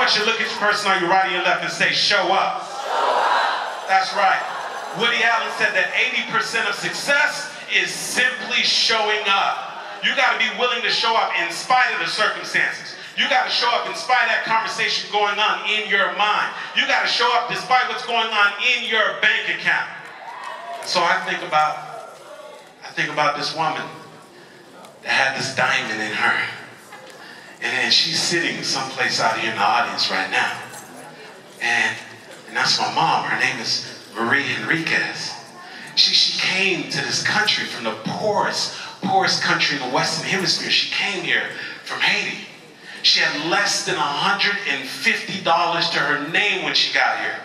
want you to look at the person on your right or your left and say, show up. That's right. Woody Allen said that 80% of success is simply showing up. You got to be willing to show up in spite of the circumstances. You got to show up in spite of that conversation going on in your mind. You got to show up despite what's going on in your bank account. So I think about this woman that had this diamond in her. And she's sitting someplace out here in the audience right now. And that's my mom. Her name is Traci Henriquez. She came to this country from the poorest country in the Western Hemisphere. She came here from Haiti. She had less than $150 to her name when she got here.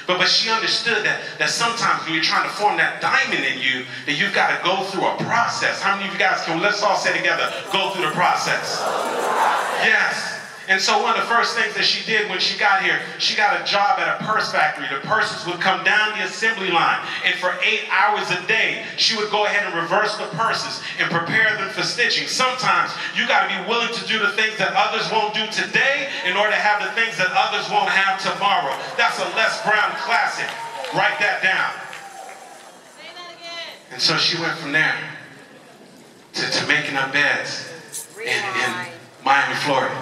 But she understood that sometimes when you're trying to form that diamond in you, that you've got to go through a process. How many of you guys can, let's all say together, go through the process? Yes. And so one of the first things that she did when she got here, she got a job at a purse factory. The purses would come down the assembly line, and for 8 hours a day, she would go ahead and reverse the purses and prepare them for stitching. Sometimes you got to be willing to do the things that others won't do today in order to have the things that others won't have tomorrow. That's a Les Brown classic. Write that down. Say that again. And so she went from there to making up beds in Miami, Florida.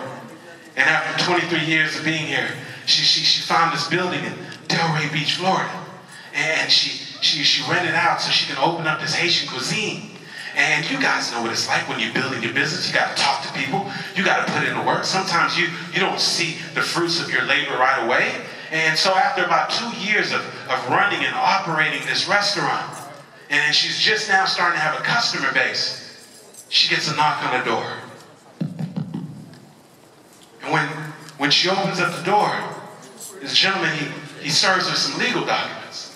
And after 23 years of being here, she found this building in Delray Beach, Florida. And she rented out so she can open up this Haitian cuisine. And you guys know what it's like when you're building your business. You got to talk to people. You got to put in the work. Sometimes you don't see the fruits of your labor right away. And so after about 2 years of running and operating this restaurant, and she's just now starting to have a customer base, she gets a knock on the door. And when she opens up the door, this gentleman, he serves her some legal documents.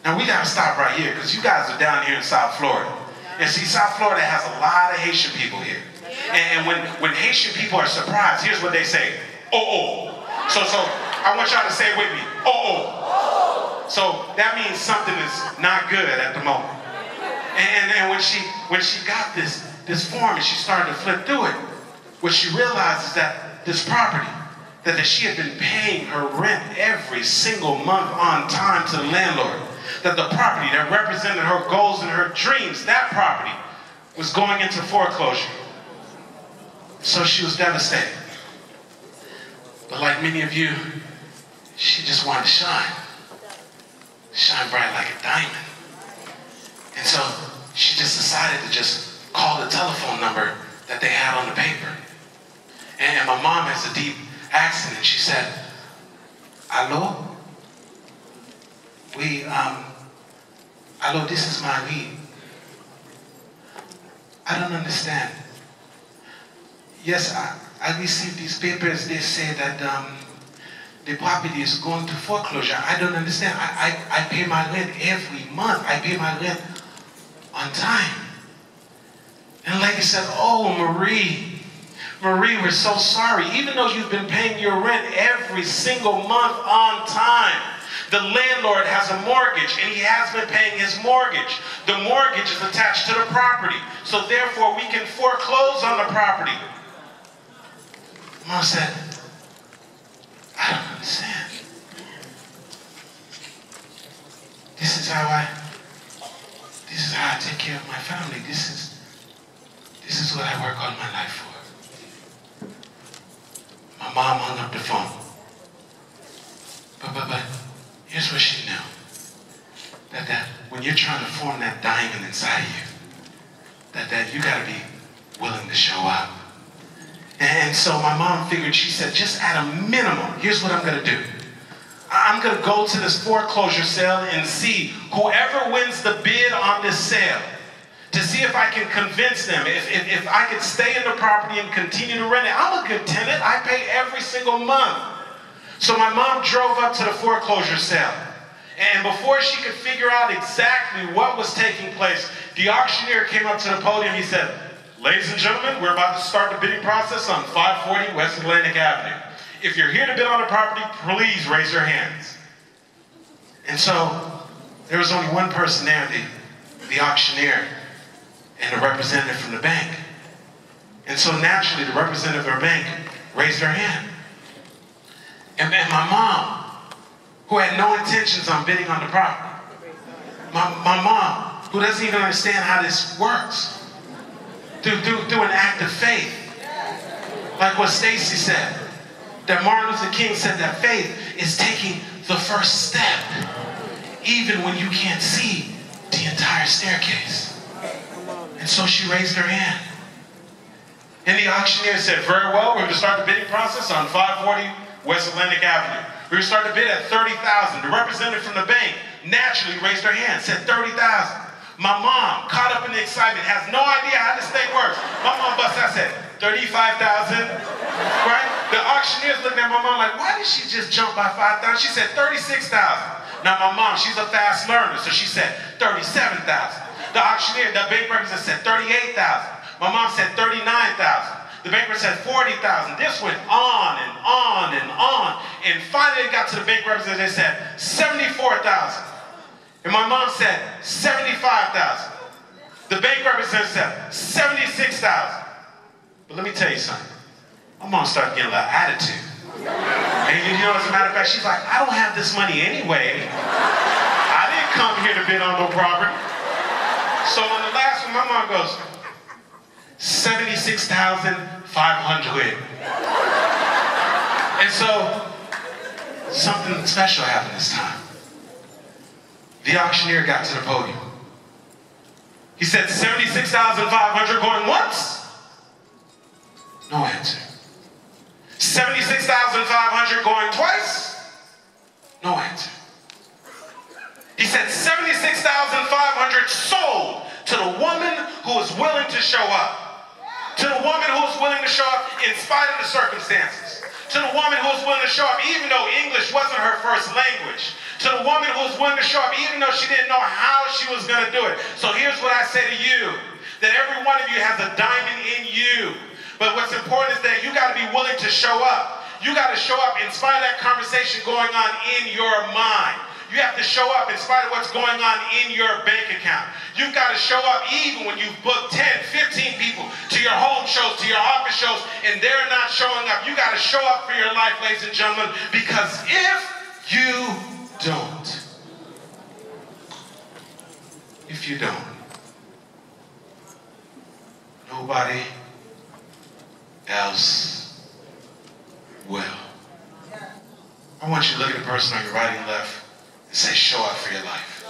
Now we got to stop right here because you guys are down here in South Florida. And see, South Florida has a lot of Haitian people here. And when Haitian people are surprised, here's what they say, oh. So I want y'all to say it with me, oh. So that means something is not good at the moment. And when she got this form and she started to flip through it, what she realized is that this property, that she had been paying her rent every single month on time to the landlord, that the property that represented her goals and her dreams, that property was going into foreclosure. So she was devastated. But like many of you, she just wanted to shine bright like a diamond. And so she just decided to just call the telephone number that they had on the paper. And my mom has a deep accent, and she said, "Hello? Hello, this is Marie. I don't understand. Yes, I received these papers. They say that the property is going to foreclosure. I don't understand. I pay my rent every month. I pay my rent on time." And the lady said, "Oh, Marie, we're so sorry. Even though you've been paying your rent every single month on time, the landlord has a mortgage and he has been paying his mortgage. The mortgage is attached to the property. So therefore we can foreclose on the property." Mom said, "I don't understand. This is how I take care of my family. This is what I work all my life for." My mom hung up the phone. But here's what she knew. That when you're trying to form that diamond inside of you, that you gotta be willing to show up. And so my mom figured, she said, just at a minimum, here's what I'm gonna do. I'm gonna go to this foreclosure sale and see whoever wins the bid on this sale, to see if I can convince them, if I could stay in the property and continue to rent it. I'm a good tenant. I pay every single month. So my mom drove up to the foreclosure sale. And before she could figure out exactly what was taking place, the auctioneer came up to the podium. He said, "Ladies and gentlemen, we're about to start the bidding process on 540 West Atlantic Avenue. If you're here to bid on the property, please raise your hands." And so there was only one person there, the auctioneer and a representative from the bank. And so naturally, the representative of the bank raised her hand. And my mom, who had no intentions on bidding on the property. My mom, who doesn't even understand how this works. Through an act of faith. Like what Stacy said. That Martin Luther King said that faith is taking the first step. Even when you can't see the entire staircase. And so she raised her hand. And the auctioneer said, very well, we're going to start the bidding process on 540 West Atlantic Avenue. We're going to start the bid at $30,000. The representative from the bank naturally raised her hand, said $30,000. My mom, caught up in the excitement, has no idea how this thing works. My mom busts out, said, $35,000, right? The auctioneer's looking at my mom like, why did she just jump by 5,000? She said $36,000. Now my mom, she's a fast learner, so she said $37,000. The auctioneer, the bank representative said $38,000. My mom said $39,000. The banker said $40,000. This went on and on and on. And finally it got to the bank representative and said $74,000. And my mom said $75,000. The bank representative said $76,000. But let me tell you something. My mom started getting a little attitude. And you know, as a matter of fact, she's like, I don't have this money anyway. I didn't come here to bid on no property. So on the last one, my mom goes, $76,500. And so, something special happened this time. The auctioneer got to the podium. He said, $76,500 going once? No answer. $76,500 going twice? No answer. He said, $76,500 sold to the woman who was willing to show up. To the woman who was willing to show up in spite of the circumstances. To the woman who was willing to show up even though English wasn't her first language. To the woman who was willing to show up even though she didn't know how she was going to do it. So here's what I say to you. That every one of you has a diamond in you. But what's important is that you got to be willing to show up. You got to show up in spite of that conversation going on in your mind. You have to show up in spite of what's going on in your bank account. You've got to show up even when you've booked 10, 15 people to your home shows, to your office shows, and they're not showing up. You got to show up for your life, ladies and gentlemen, because if you don't, nobody else will. I want you to look at the person on your right and left and say, show up for your life.